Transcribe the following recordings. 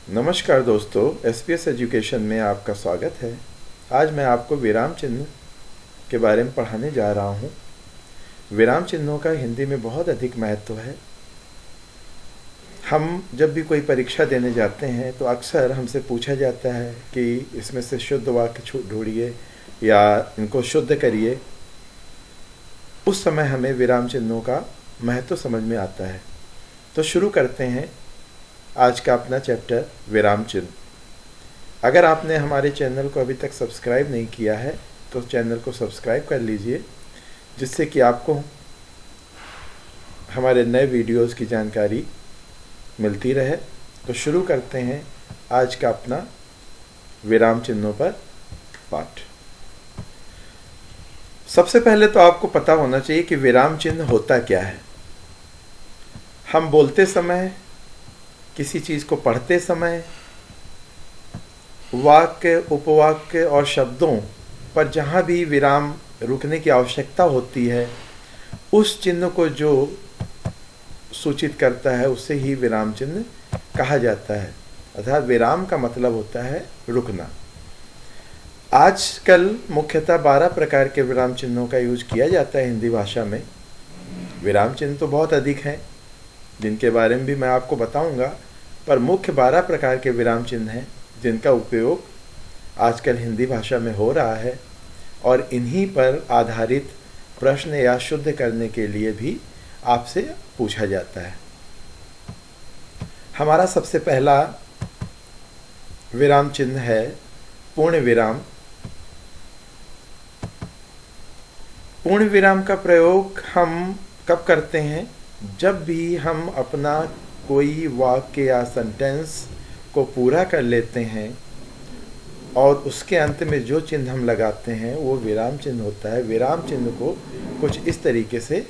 नमस्कार दोस्तों, SPS education में आपका स्वागत है। आज मैं आपको विराम चिन्ह के बारे में पढ़ाने जा रहा हूँ। विराम चिन्हों का हिंदी में बहुत अधिक महत्व है। हम जब भी कोई परीक्षा देने जाते हैं तो अक्सर हमसे पूछा जाता है कि इसमें से शुद्ध वाक्य ढूंढिए या इनको शुद्ध करिए। उस समय हमें विराम चिन्हों का महत्व समझ में आता है। तो शुरू करते हैं आज का अपना चैप्टर विराम चिन्ह। अगर आपने हमारे चैनल को अभी तक सब्सक्राइब नहीं किया है तो चैनल को सब्सक्राइब कर लीजिए, जिससे कि आपको हमारे नए वीडियोस की जानकारी मिलती रहे। तो शुरू करते हैं आज का अपना विराम चिन्हों पर पाठ। सबसे पहले तो आपको पता होना चाहिए कि विराम चिन्ह होता क्या है। हम बोलते समय, किसी चीज़ को पढ़ते समय, वाक्य, उपवाक्य और शब्दों पर जहाँ भी विराम रुकने की आवश्यकता होती है, उस चिन्ह को जो सूचित करता है उसे ही विराम चिन्ह कहा जाता है। अर्थात विराम का मतलब होता है रुकना। आजकल मुख्यतः 12 प्रकार के विराम चिन्हों का यूज किया जाता है हिंदी भाषा में। विराम चिन्ह तो बहुत अधिक हैं, जिनके बारे में भी मैं आपको बताऊंगा, पर मुख्य 12 प्रकार के विराम चिन्ह हैं जिनका उपयोग आजकल हिंदी भाषा में हो रहा है, और इन्हीं पर आधारित प्रश्न या शुद्ध करने के लिए भी आपसे पूछा जाता है। हमारा सबसे पहला विराम चिन्ह है पूर्ण विराम। पूर्ण विराम का प्रयोग हम कब करते हैं? जब भी हम अपना कोई वाक्य या सेंटेंस को पूरा कर लेते हैं और उसके अंत में जो चिन्ह हम लगाते हैं वो विराम चिन्ह होता है। विराम चिन्ह को कुछ इस तरीके से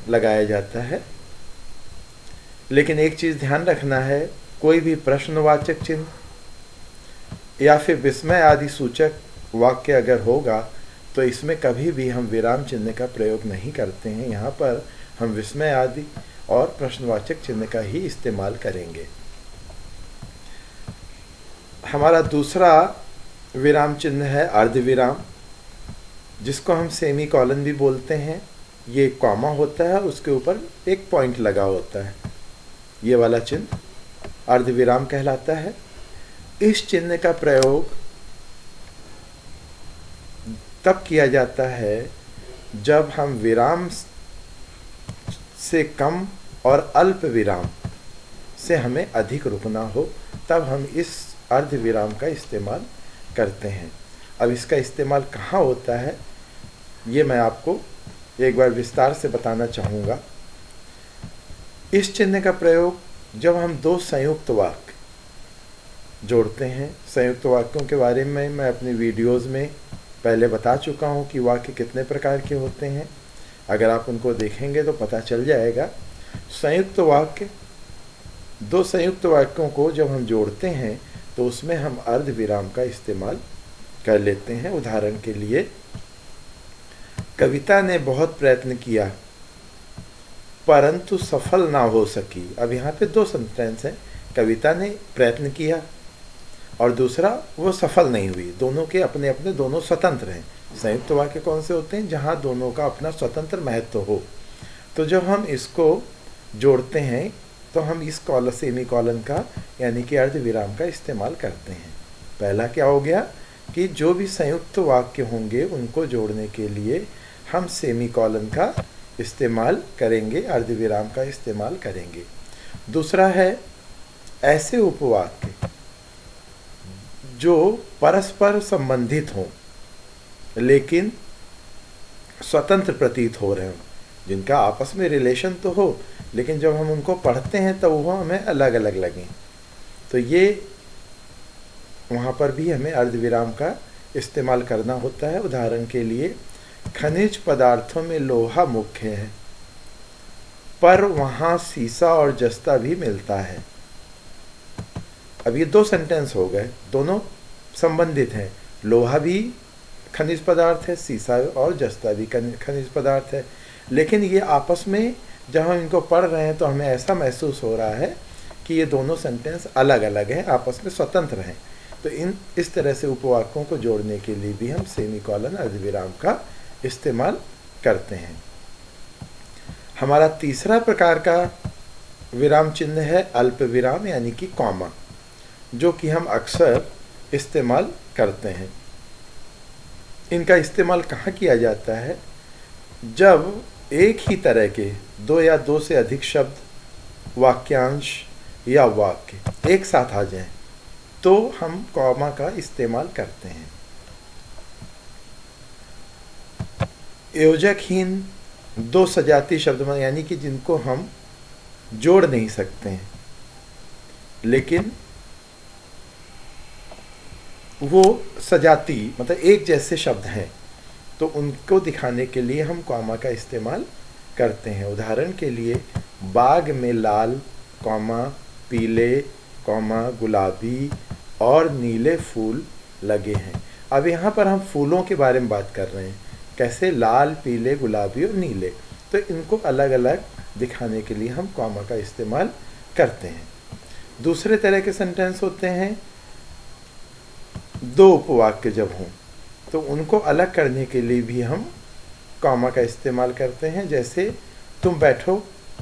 लगाया जाता है। लेकिन एक चीज़ ध्यान रखना है, कोई भी प्रश्नवाचक चिन्ह या फिर विस्मय आदि सूचक वाक्य अगर होगा तो इसमें कभी भी हम विराम चिन्ह का प्रयोग नहीं करते हैं। यहाँ पर हम विस्मय आदि और प्रश्नवाचक चिन्ह का ही इस्तेमाल करेंगे। हमारा दूसरा विराम चिन्ह है अर्धविराम, जिसको हम सेमी कॉलन भी बोलते हैं। ये कॉमा होता है, उसके ऊपर एक पॉइंट लगा होता है। ये वाला चिन्ह अर्धविराम कहलाता है। इस चिन्ह का प्रयोग तब किया जाता है जब हम विराम से कम और अल्प विराम से हमें अधिक रुकना हो, तब हम इस अर्ध विराम का इस्तेमाल करते हैं। अब इसका इस्तेमाल कहाँ होता है ये मैं आपको एक बार विस्तार से बताना चाहूँगा। इस चिन्ह का प्रयोग जब हम दो संयुक्त वाक्य जोड़ते हैं। संयुक्त वाक्यों के बारे में मैं अपनी वीडियोस में पहले बता चुका हूँ कि वाक्य कितने प्रकार के होते हैं। अगर आप उनको देखेंगे तो पता चल जाएगा। संयुक्त वाक्य, दो संयुक्त वाक्यों को जब हम जोड़ते हैं तो उसमें हम अर्ध विराम का इस्तेमाल कर लेते हैं। उदाहरण के लिए, कविता ने बहुत प्रयत्न किया परंतु सफल ना हो सकी। अब यहाँ पे दो सेंटेंस हैं, कविता ने प्रयत्न किया और दूसरा वो सफल नहीं हुई। दोनों के अपने अपने दोनों स्वतंत्र हैं। संयुक्त वाक्य कौन से होते हैं? जहाँ दोनों का अपना स्वतंत्र महत्व हो। तो जब हम इसको जोड़ते हैं तो हम इस कॉलम, सेमी कॉलन का यानी कि अर्ध विराम का इस्तेमाल करते हैं। पहला क्या हो गया कि जो भी संयुक्त वाक्य होंगे उनको जोड़ने के लिए हम सेमी कॉलन का इस्तेमाल करेंगे, अर्ध विराम का इस्तेमाल करेंगे। दूसरा है ऐसे उपवाक्य जो परस्पर संबंधित हों लेकिन स्वतंत्र प्रतीत हो रहे हों, जिनका आपस में रिलेशन तो हो लेकिन जब हम उनको पढ़ते हैं तो वो हमें अलग अलग लगें। तो ये वहाँ पर भी हमें अर्धविराम का इस्तेमाल करना होता है। उदाहरण के लिए, खनिज पदार्थों में लोहा मुख्य है पर वहाँ सीसा और जस्ता भी मिलता है। अब ये दो सेंटेंस हो गए, दोनों संबंधित हैं। लोहा भी खनिज पदार्थ है, सीसा और जस्ता भी खनिज पदार्थ है, लेकिन ये आपस में जब हम इनको पढ़ रहे हैं तो हमें ऐसा महसूस हो रहा है कि ये दोनों सेंटेंस अलग अलग हैं, आपस में स्वतंत्र हैं। तो इस तरह से उपवाक्यों को जोड़ने के लिए भी हम सेमीकोलन अर्धविराम का इस्तेमाल करते हैं। हमारा तीसरा प्रकार का विराम चिन्ह है अल्प विराम यानी कि कॉमा, जो कि हम अक्सर इस्तेमाल करते हैं। इनका इस्तेमाल कहाँ किया जाता है? जब एक ही तरह के दो या दो से अधिक शब्द, वाक्यांश या वाक्य एक साथ आ जाएं, तो हम कॉमा का इस्तेमाल करते हैं। योजकहीन दो सजाती शब्द यानी कि जिनको हम जोड़ नहीं सकते हैं, लेकिन वो सजाती मतलब एक जैसे शब्द हैं, तो उनको दिखाने के लिए हम कॉमा का इस्तेमाल करते हैं। उदाहरण के लिए, बाग में लाल कॉमा पीले कॉमा गुलाबी और नीले फूल लगे हैं। अब यहाँ पर हम फूलों के बारे में बात कर रहे हैं, कैसे? लाल पीले गुलाबी और नीले। तो इनको अलग अलग दिखाने के लिए हम कॉमा का इस्तेमाल करते हैं। दूसरे तरह के सेंटेंस होते हैं दो उपवाक्य जब हों, तो उनको अलग करने के लिए भी हम कॉमा का इस्तेमाल करते हैं। जैसे तुम बैठो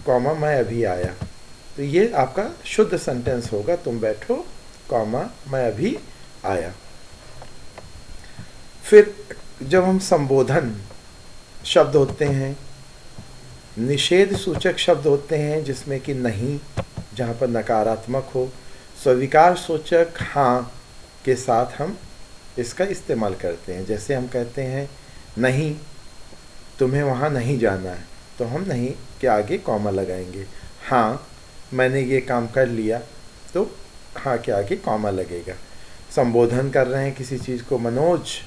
कॉमा मैं अभी आया, तो ये आपका शुद्ध सेंटेंस होगा, तुम बैठो कॉमा मैं अभी आया। फिर जब हम संबोधन शब्द होते हैं, निषेध सूचक शब्द होते हैं जिसमें कि नहीं, जहाँ पर नकारात्मक हो, स्वीकार सूचक हाँ के साथ हम इसका इस्तेमाल करते हैं। जैसे हम कहते हैं नहीं तुम्हें वहाँ नहीं जाना है, तो हम नहीं के आगे कॉमा लगाएंगे। हाँ मैंने ये काम कर लिया, तो हाँ के आगे कॉमा लगेगा। संबोधन कर रहे हैं किसी चीज़ को, मनोज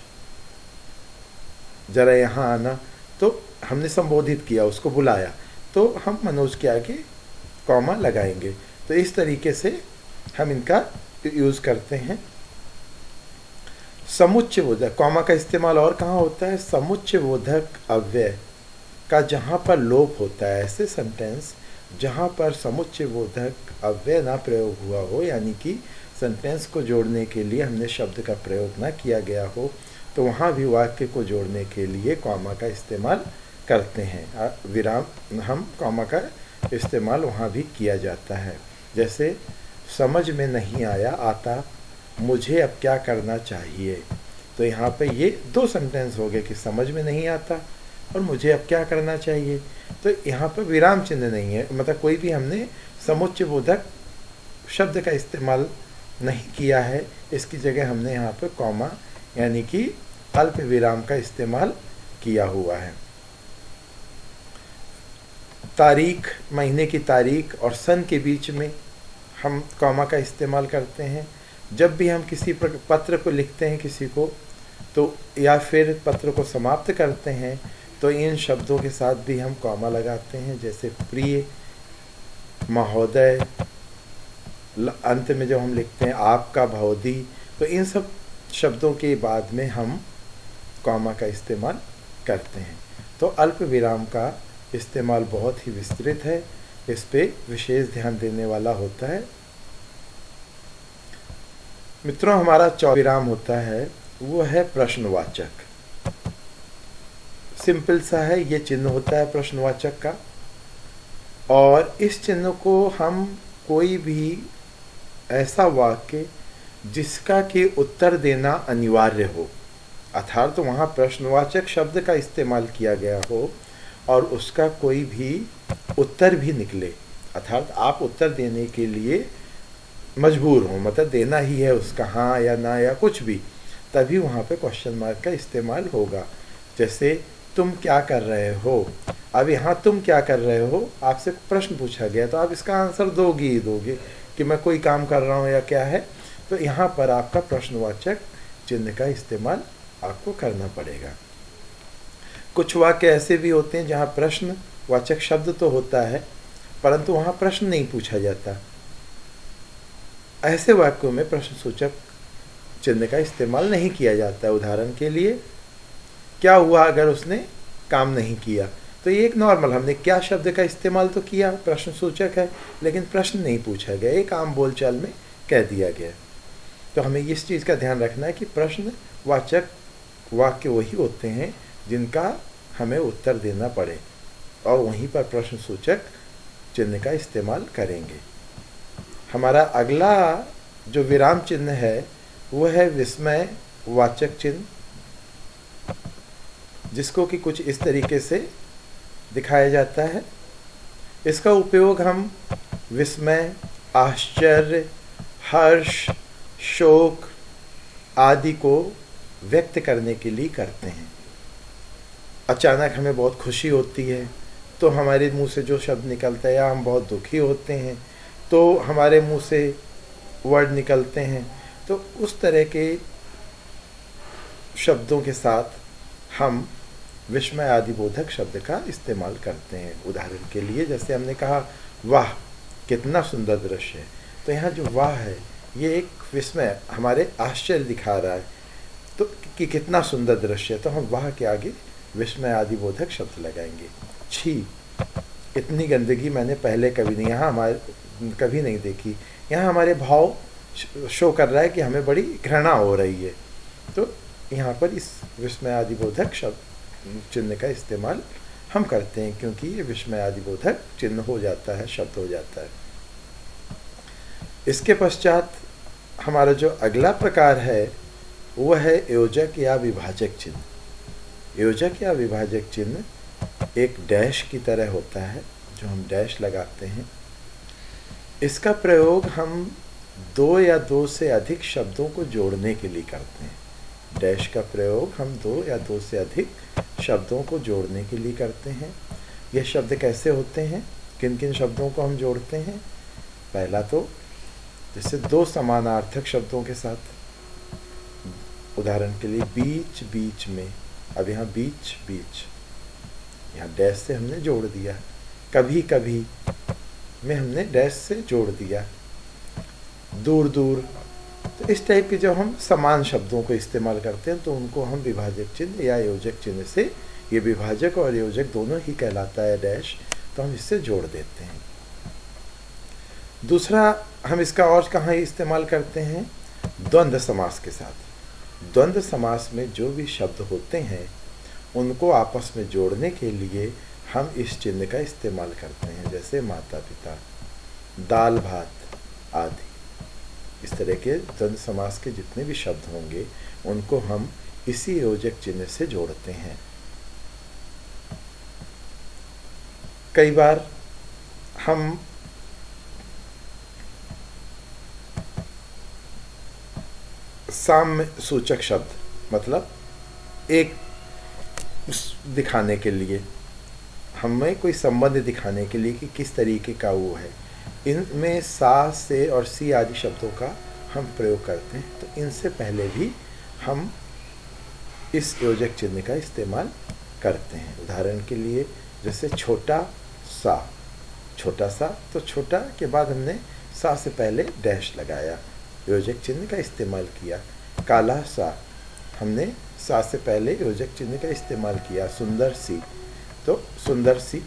जरा यहाँ आना, तो हमने संबोधित किया, उसको बुलाया, तो हम मनोज के आगे कॉमा लगाएंगे। तो इस तरीके से हम इनका यूज़ करते हैं। समुच्चय बोधक, कॉमा का इस्तेमाल और कहाँ होता है? समुच्चय बोधक अव्यय का जहाँ पर लोप होता है, ऐसे सेंटेंस जहाँ पर समुच्चय बोधक अव्यय ना प्रयोग हुआ हो, यानी कि सेंटेंस को जोड़ने के लिए हमने शब्द का प्रयोग ना किया गया हो, तो वहाँ भी वाक्य को जोड़ने के लिए कॉमा का इस्तेमाल करते हैं। विराम, हम कॉमा का इस्तेमाल वहाँ भी किया जाता है। जैसे समझ में नहीं आया, आता मुझे अब क्या करना चाहिए। तो यहाँ पे ये दो सेंटेंस हो गए कि समझ में नहीं आता और मुझे अब क्या करना चाहिए। तो यहाँ पर विराम चिन्ह नहीं है, मतलब कोई भी हमने समुच्चय बोधक शब्द का इस्तेमाल नहीं किया है, इसकी जगह हमने यहाँ पर कॉमा यानी कि अल्प विराम का इस्तेमाल किया हुआ है। तारीख, महीने की तारीख और सन के बीच में हम कॉमा का इस्तेमाल करते हैं। जब भी हम किसी पत्र को लिखते हैं किसी को, तो या फिर पत्र को समाप्त करते हैं, तो इन शब्दों के साथ भी हम कॉमा लगाते हैं। जैसे प्रिय, महोदय, अंत में जब हम लिखते हैं आपका, भवदी, तो इन सब शब्दों के बाद में हम कॉमा का इस्तेमाल करते हैं। तो अल्प विराम का इस्तेमाल बहुत ही विस्तृत है, इस पे विशेष ध्यान देने वाला होता है। मित्रों, हमारा चौथा विराम होता है, वो है प्रश्नवाचक। सिंपल सा है, ये चिन्ह होता है प्रश्नवाचक का, और इस चिन्ह को हम कोई भी ऐसा वाक्य जिसका कि उत्तर देना अनिवार्य हो, अर्थात तो वहाँ प्रश्नवाचक शब्द का इस्तेमाल किया गया हो और उसका कोई भी उत्तर भी निकले, अर्थात आप उत्तर देने के लिए मजबूर हो, मतलब देना ही है उसका हाँ या ना या कुछ भी, तभी वहाँ पे क्वेश्चन मार्क का इस्तेमाल होगा। जैसे तुम क्या कर रहे हो, अब यहाँ तुम क्या कर रहे हो, आपसे प्रश्न पूछा गया, तो आप इसका आंसर दोगे ही दोगे कि मैं कोई काम कर रहा हूँ या क्या है। तो यहाँ पर आपका प्रश्नवाचक चिन्ह का इस्तेमाल आपको करना पड़ेगा। कुछ वाक्य ऐसे भी होते हैं जहाँ प्रश्नवाचक शब्द तो होता है परंतु वहाँ प्रश्न नहीं पूछा जाता, ऐसे वाक्यों में प्रश्नसूचक चिन्ह का इस्तेमाल नहीं किया जाता है। उदाहरण के लिए, क्या हुआ अगर उसने काम नहीं किया, तो तो ये एक नॉर्मल, हमने क्या शब्द का इस्तेमाल तो किया, प्रश्न सूचक है, लेकिन प्रश्न नहीं पूछा गया, एक आम बोलचाल में कह दिया गया। तो हमें इस चीज़ का ध्यान रखना है कि प्रश्नवाचक वाक्य वही होते हैं जिनका हमें उत्तर देना पड़े, और वहीं पर प्रश्न सूचक चिन्ह का इस्तेमाल करेंगे। हमारा अगला जो विराम चिन्ह है वो है विस्मय वाचक चिन्ह, जिसको कि कुछ इस तरीके से दिखाया जाता है। इसका उपयोग हम विस्मय, आश्चर्य, हर्ष, शोक आदि को व्यक्त करने के लिए करते हैं। अचानक हमें बहुत खुशी होती है तो हमारे मुंह से जो शब्द निकलता है, या हम बहुत दुखी होते हैं तो हमारे मुंह से वर्ड निकलते हैं, तो उस तरह के शब्दों के साथ हम विस्मय आदि बोधक शब्द का इस्तेमाल करते हैं। उदाहरण के लिए जैसे हमने कहा वाह कितना सुंदर दृश्य है, तो यहाँ जो वाह है ये एक विस्मय, हमारे आश्चर्य दिखा रहा है तो कि कितना सुंदर दृश्य है, तो हम वाह के आगे विस्मय आदि बोधक शब्द लगाएंगे। छी, इतनी गंदगी मैंने पहले कभी नहीं, यहाँ हमारे कभी नहीं देखी, यहाँ हमारे भाव शो कर रहा है कि हमें बड़ी घृणा हो रही है, तो यहाँ पर इस विस्मय आदि बोधक शब्द चिन्ह का इस्तेमाल हम करते हैं, क्योंकि ये विस्मय आदि बोधक चिन्ह हो जाता है, शब्द हो जाता है। इसके पश्चात हमारा जो अगला प्रकार है वो है योजक या विभाजक चिन्ह। योजक या विभाजक चिन्ह एक डैश की तरह होता है, जो हम डैश लगाते हैं। इसका प्रयोग हम दो या दो से अधिक शब्दों को जोड़ने के लिए करते हैं। डैश का प्रयोग हम दो या दो से अधिक शब्दों को जोड़ने के लिए करते हैं। यह शब्द कैसे होते हैं, किन किन शब्दों को हम जोड़ते हैं? पहला तो जैसे दो समानार्थक शब्दों के साथ, उदाहरण के लिए बीच बीच में, अब यहाँ बीच बीच, यहाँ डैश से हमने जोड़ दिया। कभी कभी में हमने डैश से जोड़ दिया। दूर दूर, तो इस टाइप के जब हम समान शब्दों को इस्तेमाल करते हैं तो उनको हम विभाजक चिन्ह या योजक चिन्ह से, ये विभाजक और योजक दोनों ही कहलाता है डैश, तो हम इससे जोड़ देते हैं। दूसरा हम इसका और कहाँ इस्तेमाल करते हैं? द्वंद्व समास के साथ। द्वंद्व समास में जो भी शब्द होते हैं उनको आपस में जोड़ने के लिए हम इस चिन्ह का इस्तेमाल करते हैं, जैसे माता पिता, दाल भात आदि। इस तरह के द्वंद्व समास के जितने भी शब्द होंगे उनको हम इसी योजक चिन्ह से जोड़ते हैं। कई बार हम साम्य सूचक शब्द, मतलब एक दिखाने के लिए, हमें कोई संबंध दिखाने के लिए कि किस तरीके का वो है, इनमें सा, से और सी आदि शब्दों का हम प्रयोग करते हैं। तो इनसे पहले भी हम इस योजक चिन्ह का इस्तेमाल करते हैं। उदाहरण के लिए जैसे छोटा सा, छोटा सा, तो छोटा के बाद हमने सा से पहले डैश लगाया, योजक चिन्ह का इस्तेमाल किया। काला सा, हमने सा से पहले योजक चिन्ह का इस्तेमाल किया। सुंदर सी, तो सुंदर सी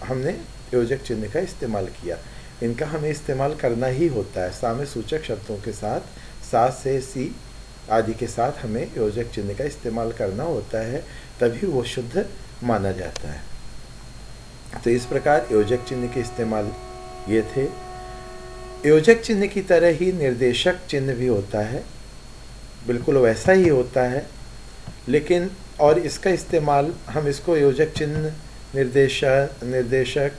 हमने योजक चिन्ह का इस्तेमाल किया। इनका हमें इस्तेमाल करना ही होता है। साम्य सूचक शब्दों के साथ सा, से, सी आदि के साथ हमें योजक चिन्ह का इस्तेमाल करना होता है, तभी वो शुद्ध माना जाता है। तो इस प्रकार योजक चिन्ह के इस्तेमाल ये थे। योजक चिन्ह की तरह ही निर्देशक चिन्ह भी होता है, बिल्कुल वैसा ही होता है, लेकिन और इसका इस्तेमाल हम इसको योजक चिन्ह, निर्देशक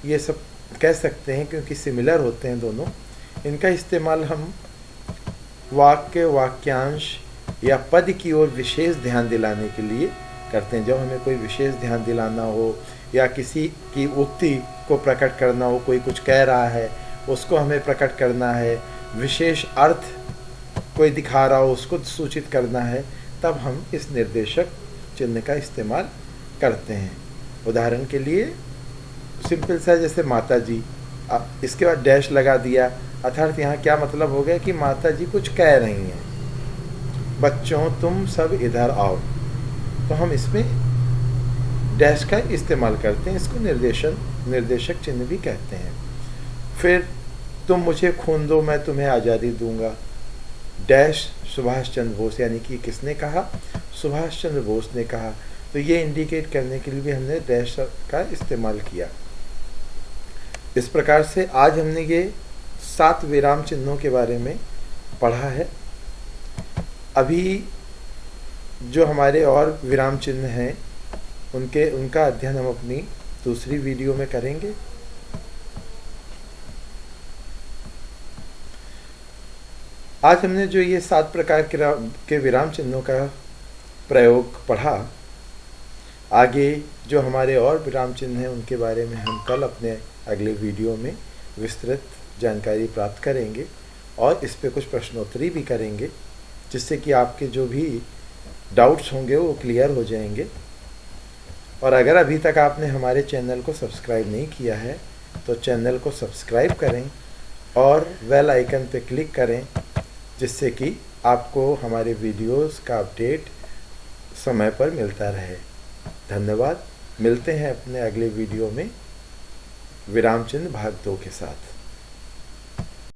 ये सब कह सकते हैं क्योंकि सिमिलर होते हैं दोनों। इनका इस्तेमाल हम वाक्य, वाक्यांश या पद की ओर विशेष ध्यान दिलाने के लिए करते हैं। जब हमें कोई विशेष ध्यान दिलाना हो या किसी की उक्ति को प्रकट करना हो, कोई कुछ कह रहा है उसको हमें प्रकट करना है, विशेष अर्थ कोई दिखा रहा हो उसको सूचित करना है, तब हम इस निर्देशक चिन्ह का इस्तेमाल करते हैं। उदाहरण के लिए सिंपल सा जैसे माता जी, इसके बाद डैश लगा दिया, अर्थात यहाँ क्या मतलब हो गया कि माता जी कुछ कह रही हैं, बच्चों तुम सब इधर आओ, तो हम इसमें डैश का इस्तेमाल करते हैं। इसको निर्देशक चिन्ह भी कहते हैं। फिर तुम मुझे खून दो मैं तुम्हें आज़ादी दूंगा। डैश सुभाष चंद्र बोस, यानी कि किसने कहा? सुभाष चंद्र बोस ने कहा। तो ये इंडिकेट करने के लिए भी हमने डैश का इस्तेमाल किया। इस प्रकार से आज हमने ये 7 विराम चिन्हों के बारे में पढ़ा है। अभी जो हमारे और विराम चिन्ह हैं उनका अध्ययन हम अपनी दूसरी वीडियो में करेंगे। आज हमने जो ये 7 प्रकार के विराम चिन्हों का प्रयोग पढ़ा, आगे जो हमारे और विराम चिन्ह हैं उनके बारे में हम कल अपने अगले वीडियो में विस्तृत जानकारी प्राप्त करेंगे और इस पे कुछ प्रश्नोत्तरी भी करेंगे, जिससे कि आपके जो भी डाउट्स होंगे वो क्लियर हो जाएंगे। और अगर अभी तक आपने हमारे चैनल को सब्सक्राइब नहीं किया है तो चैनल को सब्सक्राइब करें और बेल आइकन पे क्लिक करें, जिससे कि आपको हमारे वीडियोस का अपडेट समय पर मिलता रहे। धन्यवाद। मिलते हैं अपने अगले वीडियो में विराम चिन्ह भाग 2 के साथ।